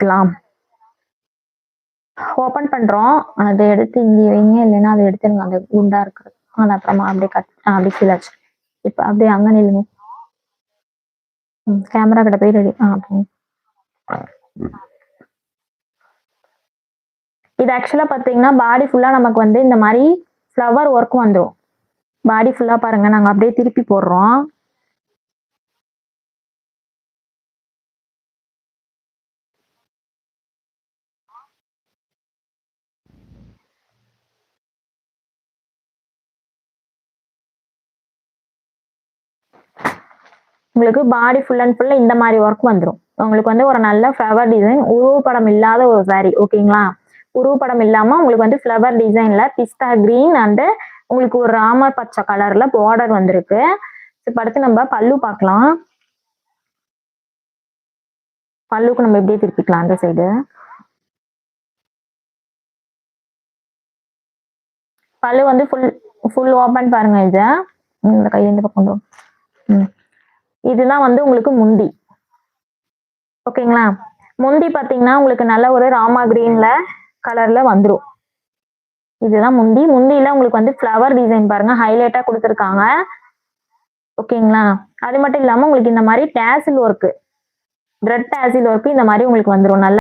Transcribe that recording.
பார்க்கலாம். ஓப்பன் பண்றோம். அதை எடுத்து இங்க வைங்க, இல்லைன்னா அதை எடுத்துருங்க. அந்த குண்டா இருக்கிறது. அது அப்புறமா அப்படியே அப்படி கீழே வச்சு. இப்ப அப்படியே அங்க நில்லுங்க. கேமரா கிட்ட போய் ரெடி. இது ஆக்சுவலா பாத்தீங்கன்னா பாடி ஃபுல்லா நமக்கு வந்து இந்த மாதிரி ஃப்ளவர் ஒர்க் வந்துடும். பாடி ஃபுல்லா பாருங்க, நாங்க அப்படியே திருப்பி போடுறோம். உங்களுக்கு பாடி ஃபுல் அண்ட் ஃபுல் இந்த மாதிரி ஒர்க் வந்துடும். உங்களுக்கு வந்து ஒரு நல்ல ஃப்ளவர் டிசைன், உருவப்படம் இல்லாத ஒரு சாரி. ஓகேங்களா? உருவப்படம் இல்லாம உங்களுக்கு வந்து ஃப்ளவர் டிசைன்ல பிஸ்தா கிரீன் அண்ட் உங்களுக்கு ஒரு ராமர் பச்சை கலர்ல பார்டர் வந்திருக்கு. இப்போ அடுத்து நம்ம பல்லு பார்க்கலாம். பல்லுக்கு நம்ம எப்படியே திருப்பிக்கலாம் அந்த சைடு. பல்லு வந்து ஃபுல் ஓப்பன் பாருங்க. இது இந்த கை இந்த பக்கம். இதுதான் வந்து உங்களுக்கு முந்தி. ஓகேங்களா? முந்தி பாத்தீங்கன்னா உங்களுக்கு நல்ல ஒரு ராமா கிரீன்ல கலர்ல வந்துரும். இதுதான் முந்தி. முந்தியில உங்களுக்கு வந்து ஃப்ளவர் டிசைன் பாருங்க, ஹைலைட்டா கொடுத்துருக்காங்க. ஓகேங்களா? அது மட்டும் இல்லாம உங்களுக்கு இந்த மாதிரி dazzle work, thread dazzle work இந்த மாதிரி உங்களுக்கு வந்துரும். நல்ல